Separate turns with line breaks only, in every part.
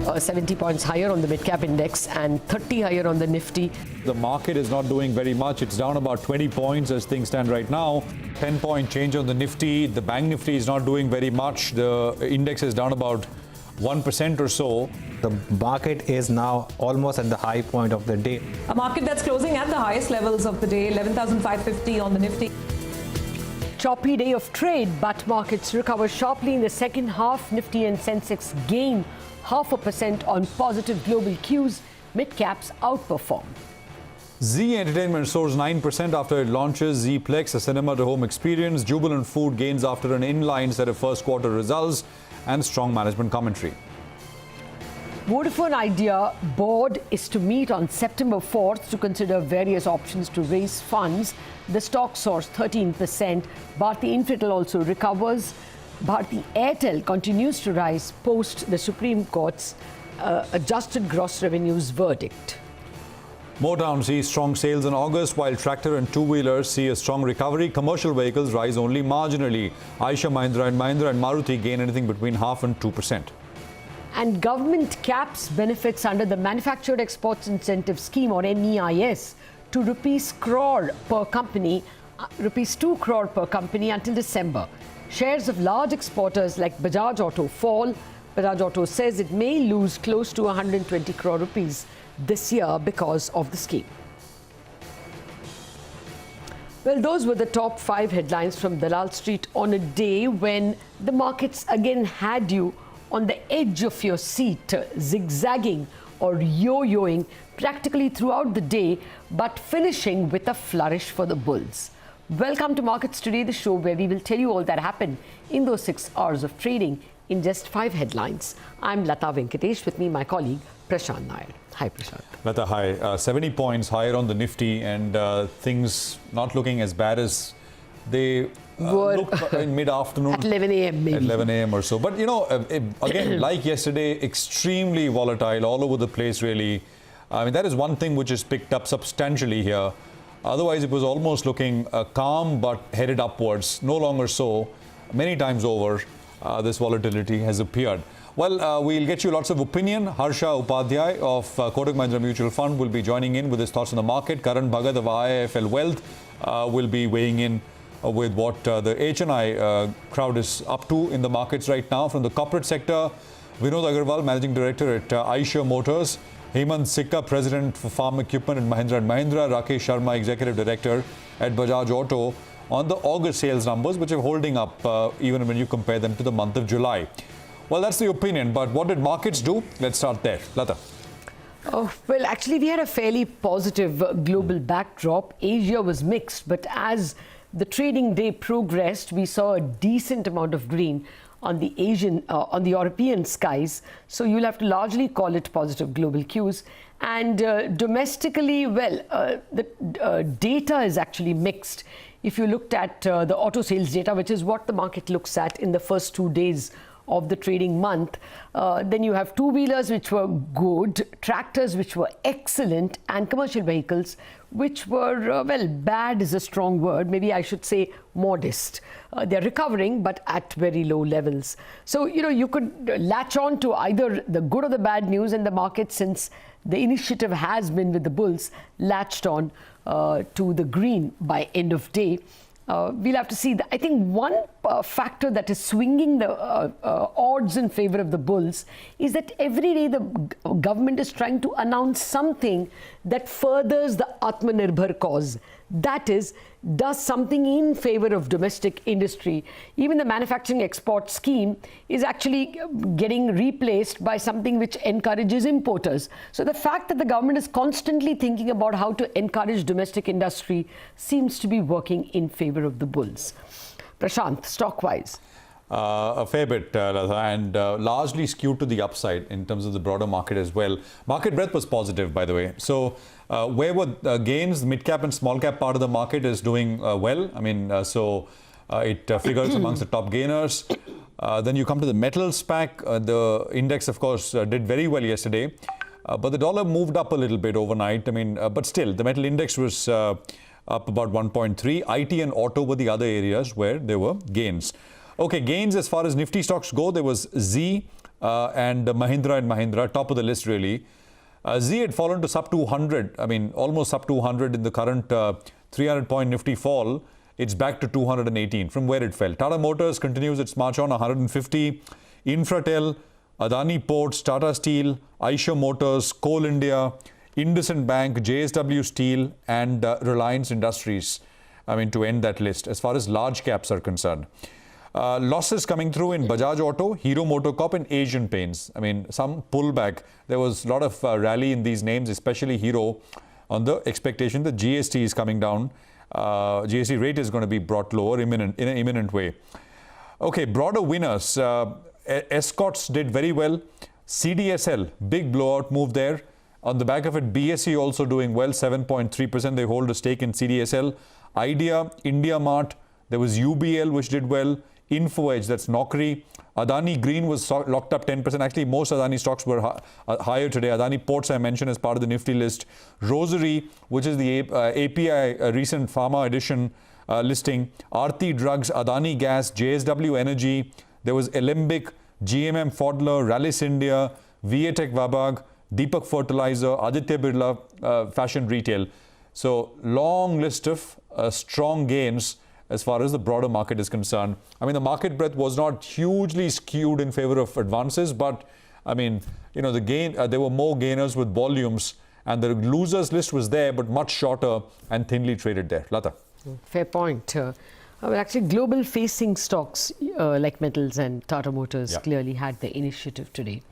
70 points higher on the mid-cap index and 30 higher on the Nifty.
The market is not doing very much. It's down about 20 points as things stand right now. 10-point change on the Nifty. The Bank Nifty is not doing very much. The index is down about 1% or so.
The market is now almost at the high point of the day.
A market that's closing at the highest levels of the day, 11,550 on the Nifty.
Choppy day of trade, but markets recover sharply in the second half. Nifty and Sensex gain 0.5% on positive global cues. Mid-caps outperform.
Zee Entertainment soars 9% after it launches Zee-Plex, a cinema-to-home experience. Jubilant Food gains after an inline set of first quarter results and strong management commentary.
Vodafone Idea board is to meet on September 4th to consider various options to raise funds. The stock soars 13%. Bharti Infratel also recovers. Bharti Airtel continues to rise post the Supreme Court's adjusted gross revenues verdict.
Motown sees strong sales in August, while tractor and two-wheelers see a strong recovery. Commercial vehicles rise only marginally. Eicher Mahindra and Maruti gain anything between 0.5% and 2%.
And government caps benefits under the Manufactured Exports Incentive Scheme, or MEIS, to rupees 2 crore per company until December. Shares of large exporters like Bajaj Auto fall. Bajaj Auto says it may lose close to 120 crore rupees this year because of the scheme. Well, those were the top 5 headlines from Dalal Street on a day when the markets again had you on the edge of your seat, zigzagging or yo-yoing practically throughout the day, but finishing with a flourish for the bulls. Welcome to Markets Today, the show where we will tell you all that happened in those 6 hours of trading in just 5 headlines. I'm Lata Venkatesh, with me my colleague Prashant Nair. Hi Prashant.
Lata, hi. 70 points higher on the Nifty, and things not looking as bad as they look in mid-afternoon.
At 11 a.m. maybe.
At 11 a.m. or so. But, you know, again, like yesterday, extremely volatile all over the place, really. I mean, that is one thing which is picked up substantially here. Otherwise, it was almost looking calm but headed upwards. No longer so. Many times over, this volatility has appeared. Well, we'll get you lots of opinion. Harsha Upadhyay of Kotak Mahindra Mutual Fund will be joining in with his thoughts on the market. Karan Bhagat of IIFL Wealth will be weighing in with what the HNI crowd is up to in the markets right now. From the corporate sector, Vinod Agarwal, Managing Director at Eicher Motors, Hemant Sikka, President for Farm Equipment at Mahindra & Mahindra, Rakesh Sharma, Executive Director at Bajaj Auto, on the August sales numbers, which are holding up even when you compare them to the month of July. Well, that's the opinion, but what did markets do? Let's start there. Lata.
Oh, well, actually, we had a fairly positive global backdrop. Asia was mixed, but as the trading day progressed, we saw a decent amount of green on the European skies. So you'll have to largely call it positive global cues. And domestically, well, the data is actually mixed. If you looked at the auto sales data, which is what the market looks at in the first 2 days of the trading month, then you have two-wheelers which were good, tractors which were excellent, and commercial vehicles which were, well, bad is a strong word, maybe I should say modest. They're recovering, but at very low levels. So, you know, you could latch on to either the good or the bad news in the market, since the initiative has been with the bulls latched on to the green by end of day. We'll have to see. I think one factor that is swinging the odds in favor of the bulls is that every day the government is trying to announce something that furthers the Atmanirbhar cause. That is, does something in favor of domestic industry. Even the manufacturing export scheme is actually getting replaced by something which encourages importers. So the fact that the government is constantly thinking about how to encourage domestic industry seems to be working in favor of the bulls. Prashant, stock-wise.
A fair bit, Lata, and largely skewed to the upside in terms of the broader market as well. Market breadth was positive, by the way. So where were gains? The mid-cap and small-cap part of the market is doing well. I mean, it figures amongst the top gainers. Then you come to the metals pack. The index, of course, did very well yesterday. But the dollar moved up a little bit overnight. I mean, but still, the metal index was up about 1.3. IT and auto were the other areas where there were gains. Okay, gains as far as Nifty stocks go. There was Zee and Mahindra and Mahindra, top of the list really. Z had fallen to sub 200, I mean almost sub 200 in the current 300-point Nifty fall. It's back to 218 from where it fell. Tata Motors continues its march on 150. Infratel, Adani Ports, Tata Steel, Eicher Motors, Coal India, IndusInd Bank, JSW Steel and Reliance Industries, I mean, to end that list as far as large caps are concerned. Losses coming through in Bajaj Auto, Hero MotoCorp and Asian Paints. I mean, some pullback. There was a lot of rally in these names, especially Hero, on the expectation that GST is coming down. GST rate is going to be brought lower in an imminent way. Okay, broader winners. Escorts did very well. CDSL, big blowout move there. On the back of it, BSE also doing well, 7.3%. They hold a stake in CDSL. Idea, India Mart, there was UBL which did well. Info Edge, that's Naukri. Adani Green was locked up 10%. Actually, most Adani stocks were higher today. Adani Ports I mentioned as part of the Nifty list. Rosary, which is the API recent pharma edition listing. Aarti Drugs, Adani Gas, JSW Energy. There was Alembic, GMM Pfaudler, Rallis India, Viatech Vabag, Deepak Fertilizer, Aditya Birla Fashion Retail. So long list of strong gains as far as the broader market is concerned. I mean, the market breadth was not hugely skewed in favor of advances, but I mean, you know, the gain there were more gainers with volumes, and the losers list was there, but much shorter and thinly traded there. Lata.
Fair point. Well, actually, global-facing stocks like metals and Tata Motors clearly had the initiative today.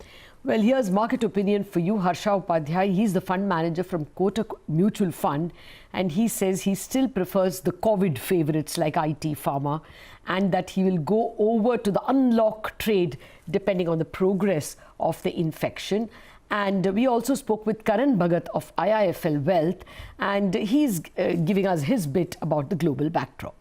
Well, here's market opinion for you, Harsha Upadhyay. He's the fund manager from Kotak Mutual Fund, and he says he still prefers the COVID favorites like IT, Pharma, and that he will go over to the unlock trade depending on the progress of the infection. And we also spoke with Karan Bhagat of IIFL Wealth, and he's giving us his bit about the global backdrop.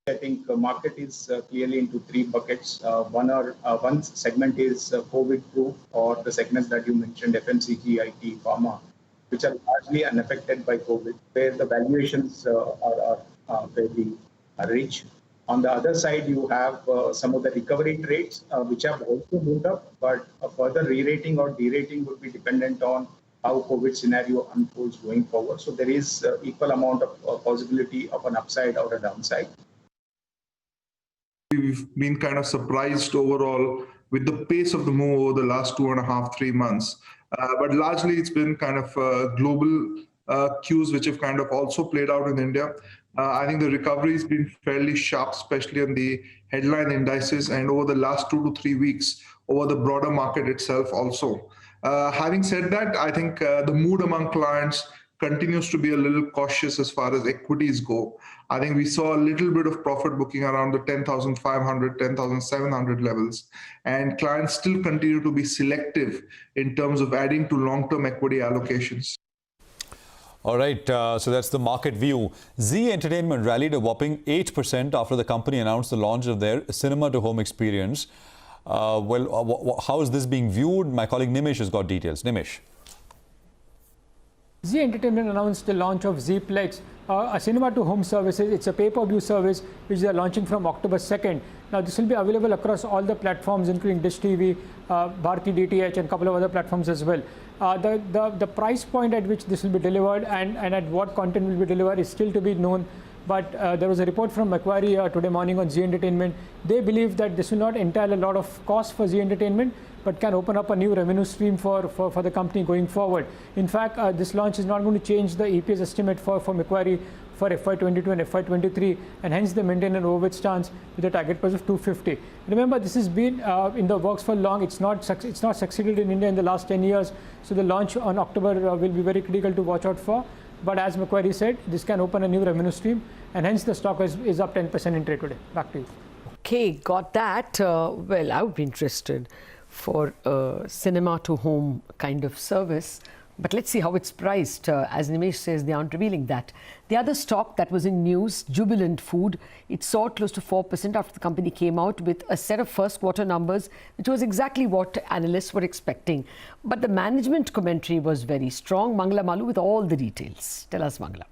I think the market is clearly into three buckets. One segment is COVID-proof, or the segments that you mentioned, FMCG, IT, pharma, which are largely unaffected by COVID, where the valuations are fairly rich. On the other side, you have some of the recovery trades, which have also moved up, but a further re-rating or de-rating would be dependent on how COVID scenario unfolds going forward. So there is equal amount of possibility of an upside or a downside.
We've been kind of surprised overall with the pace of the move over the last 2.5, 3 months. But largely it's been kind of global cues which have kind of also played out in India. I think the recovery has been fairly sharp, especially on the headline indices, and over the last 2 to 3 weeks over the broader market itself also. Having said that, I think the mood among clients continues to be a little cautious as far as equities go. I think we saw a little bit of profit booking around the 10,500, 10,700 levels, and clients still continue to be selective in terms of adding to long-term equity allocations.
All right, so that's the market view. Zee Entertainment rallied a whopping 8% after the company announced the launch of their cinema-to-home experience. How is this being viewed? My colleague Nimish has got details. Nimish.
Zee Entertainment announced the launch of Zeeplex, a cinema-to-home service. It's a pay-per-view service which they are launching from October 2nd. Now, this will be available across all the platforms, including Dish TV, Bharti DTH, and a couple of other platforms as well. The price point at which this will be delivered and at what content will be delivered is still to be known. But there was a report from Macquarie today morning on Zee Entertainment. They believe that this will not entail a lot of cost for Zee Entertainment, but can open up a new revenue stream for the company going forward. In fact, this launch is not going to change the EPS estimate for Macquarie for FY22 and FY23, and hence they maintain an overweight stance with a target price of 250. Remember, this has been in the works for long. It's not succeeded in India in the last 10 years. So the launch on October will be very critical to watch out for. But as Macquarie said, this can open a new revenue stream, and hence the stock is up 10% in trade today. Back to you.
Okay, got that. Well, I would be interested for a cinema-to-home kind of service. But let's see how it's priced. As Nimesh says, they aren't revealing that. The other stock that was in news, Jubilant Food, it soared close to 4% after the company came out with a set of first quarter numbers, which was exactly what analysts were expecting. But the management commentary was very strong. Mangala Malu with all the details. Tell us, Mangala.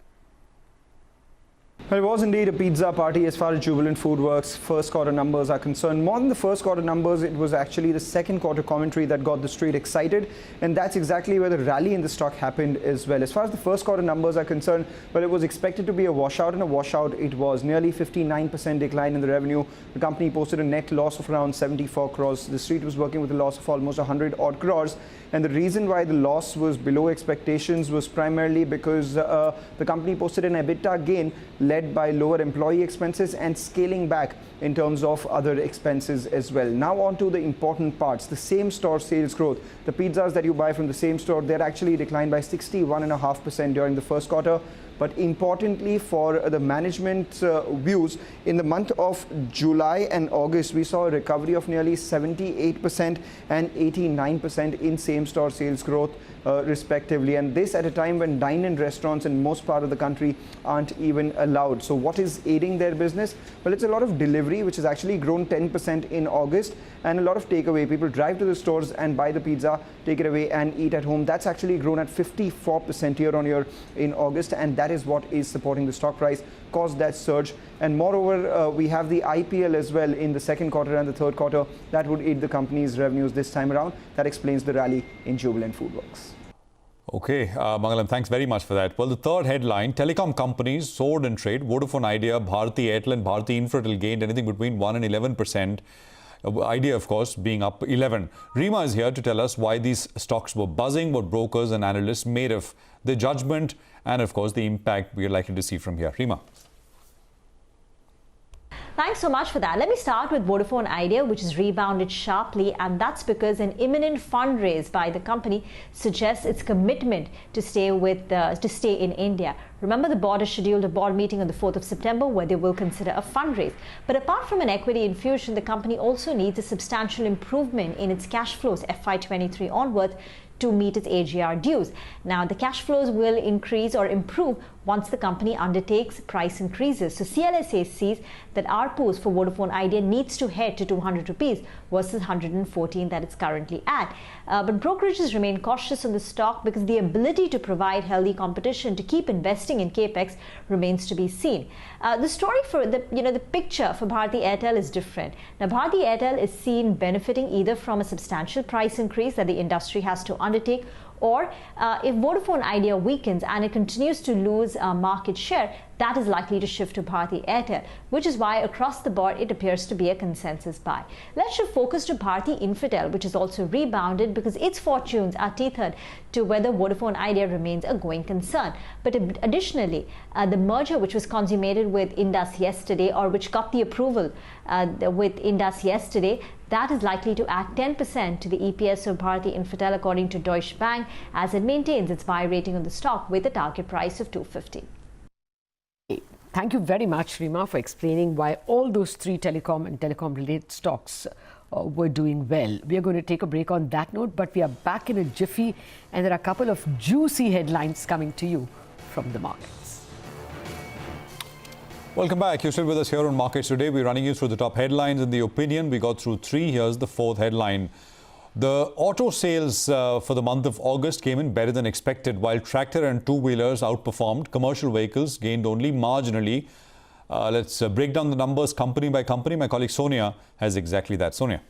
Well, it was indeed a pizza party as far as Jubilant FoodWorks first quarter numbers are concerned. More than the first quarter numbers, it was actually the second quarter commentary that got the street excited, and that's exactly where the rally in the stock happened as well. As far as the first quarter numbers are concerned, well, it was expected to be a washout, and a washout it was. Nearly 59% decline in the revenue. The company posted a net loss of around 74 crores. The street was working with a loss of almost 100 odd crores. And the reason why the loss was below expectations was primarily because the company posted an EBITDA gain led by lower employee expenses and scaling back in terms of other expenses as well. Now on to the important parts, the same store sales growth. The pizzas that you buy from the same store, they're actually declined by 61.5% during the first quarter. But importantly for the management views, in the month of July and August, we saw a recovery of nearly 78% and 89% in same-store sales growth respectively, and this at a time when dine-in restaurants in most part of the country aren't even allowed. So what is aiding their business? Well, it's a lot of delivery, which has actually grown 10% in August, and a lot of takeaway. People drive to the stores and buy the pizza, take it away and eat at home. That's actually grown at 54% year on year in August, and that is what is supporting the stock price, caused that surge. And moreover, we have the IPL as well in the second quarter and the third quarter that would aid the company's revenues this time around. That explains the rally in Jubilant FoodWorks.
Okay, Mangalam, thanks very much for that. Well, the third headline, telecom companies soared in trade. Vodafone Idea, Bharti Airtel and Bharti Infratel gained anything between 1 and 11%. Idea, of course, being up 11. Rima is here to tell us why these stocks were buzzing, what brokers and analysts made of the judgment, and of course the impact we are likely to see from here. Rima.
Thanks so much for that. Let me start with Vodafone Idea, which has rebounded sharply, and that's because an imminent fundraise by the company suggests its commitment to stay in India. Remember, the board has scheduled a board meeting on the 4th of September where they will consider a fundraise. But apart from an equity infusion, the company also needs a substantial improvement in its cash flows FY23 onwards to meet its AGR dues. Now, the cash flows will increase or improve once the company undertakes price increases. So CLSA sees that ARPUs for Vodafone Idea needs to head to 200 rupees versus 114 that it's currently at. But brokerages remain cautious on the stock because the ability to provide healthy competition to keep investing in capex remains to be seen. The story for the picture for Bharti Airtel is different. Now, Bharti Airtel is seen benefiting either from a substantial price increase that the industry has to undertake, or if Vodafone Idea weakens and it continues to lose market share, that is likely to shift to Bharti Airtel, which is why across the board it appears to be a consensus buy. Let's shift focus to Bharti Infratel, which has also rebounded because its fortunes are tethered to whether Vodafone Idea remains a going concern. But additionally, the merger which was consummated with Indus yesterday, or which got the approval with Indus yesterday, that is likely to add 10% to the EPS of Bharti Infratel according to Deutsche Bank, as it maintains its buy rating on the stock with a target price of 250.
Thank you very much, Rima, for explaining why all those three telecom and telecom-related stocks were doing well. We are going to take a break on that note, but we are back in a jiffy, and there are a couple of juicy headlines coming to you from the markets.
Welcome back. You're still with us here on Markets Today. We're running you through the top headlines. In the opinion, we got through three. Here's the fourth headline. The auto sales for the month of August came in better than expected, while tractor and two-wheelers outperformed. Commercial vehicles gained only marginally. Let's break down the numbers company by company. My colleague Sonia has exactly that. Sonia.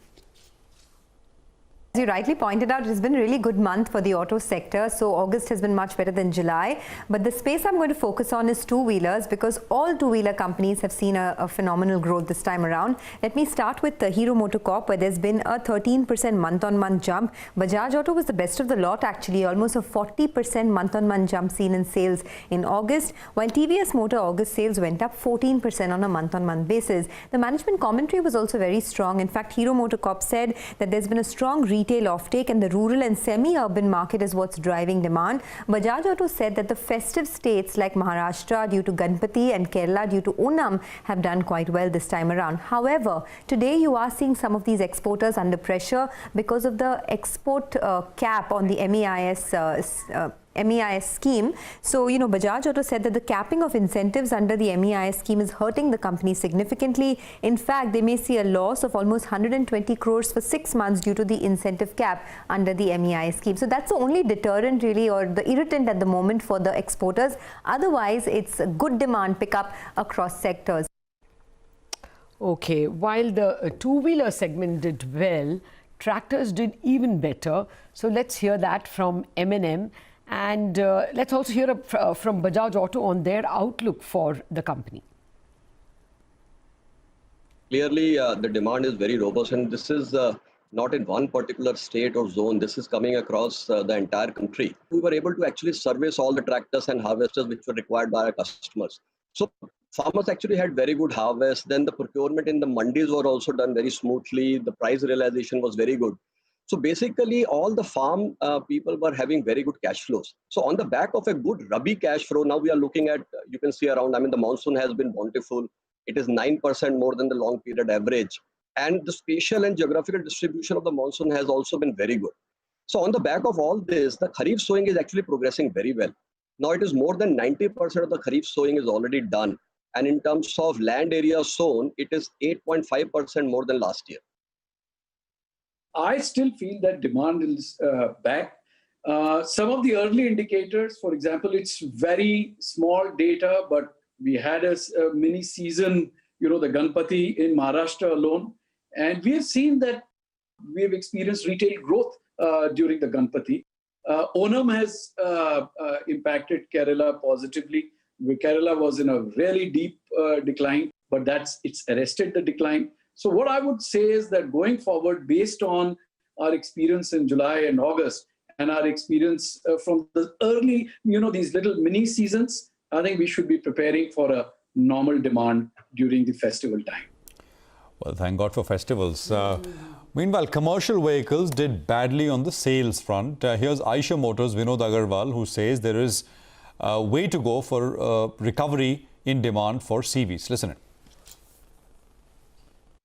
As you rightly pointed out, it has been a really good month for the auto sector. So August has been much better than July. But the space I'm going to focus on is two-wheelers, because all two-wheeler companies have seen a phenomenal growth this time around. Let me start with the Hero MotoCorp, where there's been a 13% month-on-month jump. Bajaj Auto was the best of the lot, actually, almost a 40% month-on-month jump seen in sales in August, while TVS Motor August sales went up 14% on a month-on-month basis. The management commentary was also very strong. In fact, Hero MotoCorp said that there's been a strong retail offtake and the rural and semi-urban market is what's driving demand. Bajaj Auto said that the festive states like Maharashtra due to Ganpati and Kerala due to Onam have done quite well this time around. However, today you are seeing some of these exporters under pressure because of the export cap on the MEIS MEIS scheme. So, Bajaj Auto said that the capping of incentives under the MEIS scheme is hurting the company significantly. In fact, they may see a loss of almost 120 crores for 6 months due to the incentive cap under the MEIS scheme. So that's the only deterrent really, or the irritant at the moment for the exporters. Otherwise, it's a good demand pickup across sectors.
Okay, while the two-wheeler segment did well, tractors did even better. So let's hear that from M&M. And let's also hear from Bajaj Auto on their outlook for the company.
Clearly, the demand is very robust, and this is not in one particular state or zone. This is coming across the entire country. We were able to actually service all the tractors and harvesters which were required by our customers. So farmers actually had very good harvest. Then the procurement in the mandis were also done very smoothly. The price realization was very good. So basically, all the farm people were having very good cash flows. So on the back of a good Rabi cash flow, now we are looking at, you can see around, the monsoon has been bountiful. It is 9% more than the long period average. And the spatial and geographical distribution of the monsoon has also been very good. So on the back of all this, the Kharif sowing is actually progressing very well. Now it is more than 90% of the Kharif sowing is already done. And in terms of land area sown, it is 8.5% more than last year.
I still feel that demand is back. Some of the early indicators, for example, it's very small data, but we had a mini season, the Ganpati in Maharashtra alone. And we have seen that we have experienced retail growth during the Ganpati. Onam has impacted Kerala positively. Kerala was in a really deep decline, but it's arrested the decline. So what I would say is that going forward, based on our experience in July and August and our experience from the early, these little mini seasons, I think we should be preparing for a normal demand during the festival time.
Well, thank God for festivals. Meanwhile, commercial vehicles did badly on the sales front. Here's Eicher Motors' Vinod Agarwal, who says there is a way to go for recovery in demand for CVs. Listen in.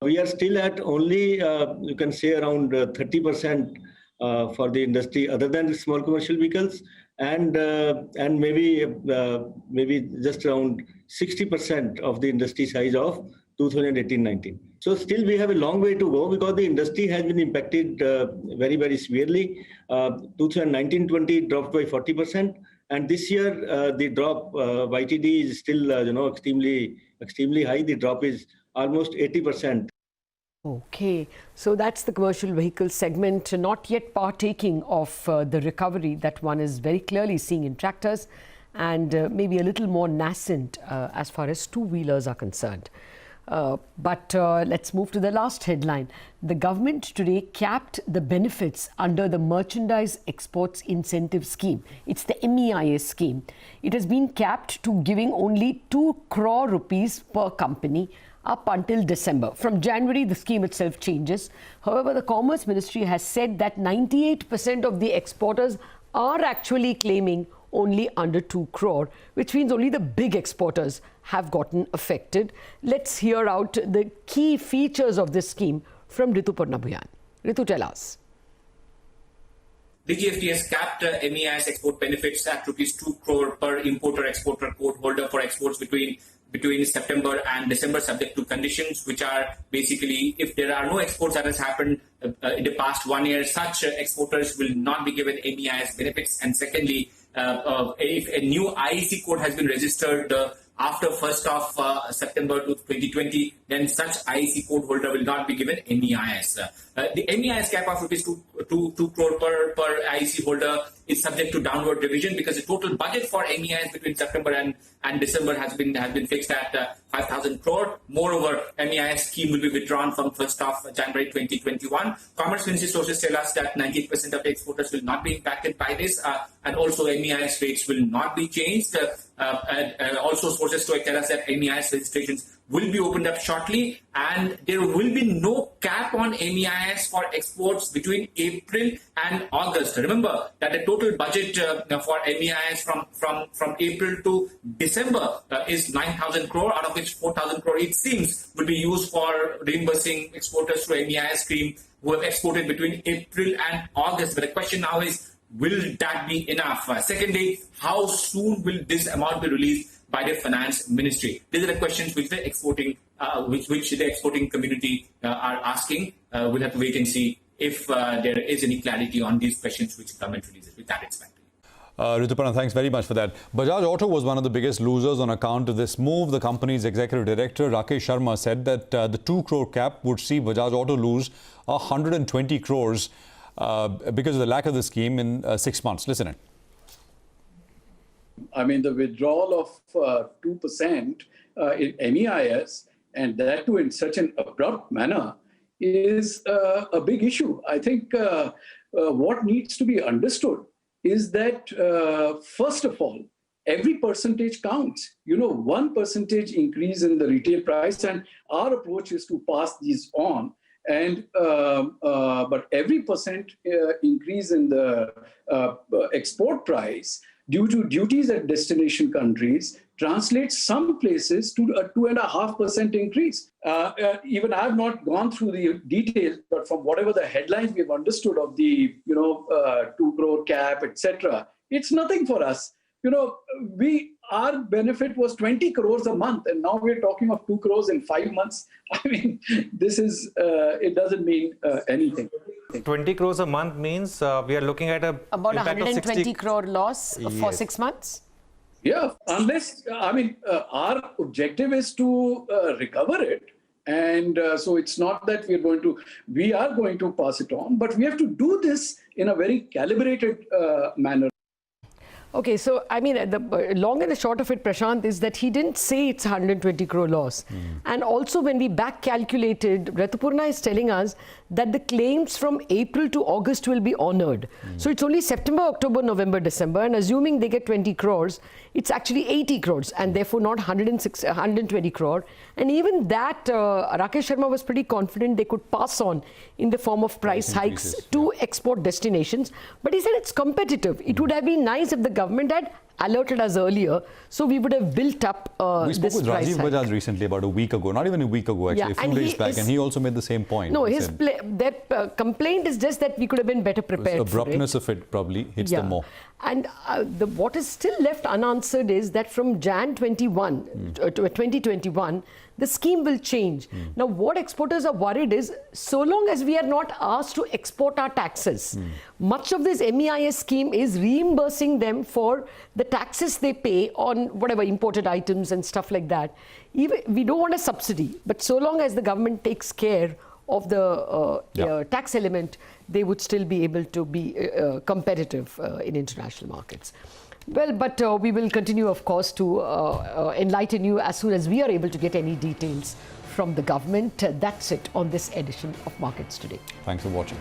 We are still at only, you can say, around 30% for the industry, other than the small commercial vehicles, and maybe just around 60% of the industry size of 2018-19. So still we have a long way to go because the industry has been impacted very, very severely. 2019-20 dropped by 40%, and this year the drop YTD is still extremely high. The drop is almost 80%.
Okay, so that's the commercial vehicle segment, not yet partaking of the recovery that one is very clearly seeing in tractors, and maybe a little more nascent as far as two-wheelers are concerned. But let's move to the last headline. The government today capped the benefits under the Merchandise Exports Incentive Scheme. It's the MEIS scheme. It has been capped to giving only 2 crore rupees per company up until December. From January, the scheme itself changes. However, the Commerce Ministry has said that 98% of the exporters are actually claiming only under 2 crore, which means only the big exporters have gotten affected. Let's hear out the key features of this scheme from Ritu Purnabhuyan. Ritu, tell us.
The GFT has capped MEIS export benefits at rupees 2 crore per importer-exporter quote holder for exports between September and December, subject to conditions, which are basically if there are no exports that has happened in the past 1 year, such exporters will not be given MEIS benefits. And secondly, if a new IEC code has been registered after 1st of September 2020, then such IEC code holder will not be given MEIS. The MEIS cap of rupees 2 crore per IEC holder is subject to downward revision because the total budget for MEIS between September and December has been fixed at 5,000 crore. Moreover, MEIS scheme will be withdrawn from 1st of January 2021. Commerce Ministry sources tell us that 98% of exporters will not be impacted by this, and also MEIS rates will not be changed. Also, sources tell us that MEIS registrations will be opened up shortly, and there will be no cap on MEIS for exports between April and August. Remember that the total budget for MEIS from April to December is 9,000 crore, out of which 4,000 crore, it seems, will be used for reimbursing exporters through MEIS scheme who have exported between April and August. But the question now is, Will that be enough? Secondly, how soon will this amount be released by the finance ministry? These are the questions which the exporting community are asking. We'll have to wait and see if there is any clarity on these questions which the government releases. With that, it's back to you.
Rituparna, thanks very much for that. Bajaj Auto was one of the biggest losers on account of this move. The company's executive director, Rakesh Sharma, said that the 2 crore cap would see Bajaj Auto lose 120 crores because of the lack of the scheme in 6 months. Listen in.
I mean, the withdrawal of 2% in MEIS, and that too in such an abrupt manner, is a big issue. I think what needs to be understood is that, first of all, every percentage counts. 1% increase in the retail price, and our approach is to pass these on. And but every percent increase in the export price due to duties at destination countries translates some places to a 2.5% increase. Even I have not gone through the details, but from whatever the headlines we've understood of the 2 crore cap, etc., it's nothing for us. Our benefit was 20 crores a month, and now we're talking of 2 crores in 5 months. I mean, this is, it doesn't mean anything.
20 crores a month means we are looking at about
120 crore loss for 6 months?
Yeah, unless, our objective is to recover it. And so it's not that we are going to pass it on, but we have to do this in a very calibrated manner.
Okay, so I mean, the long and the short of it, Prashant, is that he didn't say it's 120 crore loss. And also when we back calculated, Rituparna is telling us that the claims from April to August will be honored. So it's only September, October, November, December, and assuming they get 20 crores, it's actually 80 crores and therefore not 120 crore. And even that, Rakesh Sharma was pretty confident they could pass on in the form of price hikes to export destinations. But he said it's competitive. It would have been nice if the government had alerted us earlier, so we would have built up
we spoke with Rajiv Bajaj recently, about a week ago, not even a week ago actually, a few days back, and he also made the same point.
No, their complaint is just that we could have been better prepared.
The abruptness of it probably hits them more.
And what is still left unanswered is that from Jan 2021, the scheme will change. Now, what exporters are worried is, so long as we are not asked to export our taxes, much of this MEIS scheme is reimbursing them for the taxes they pay on whatever imported items and stuff like that. Even we don't want a subsidy, but so long as the government takes care of the tax element, they would still be able to be competitive in international markets. Well, but we will continue, of course, to enlighten you as soon as we are able to get any details from the government. That's it on this edition of Markets Today.
Thanks for watching.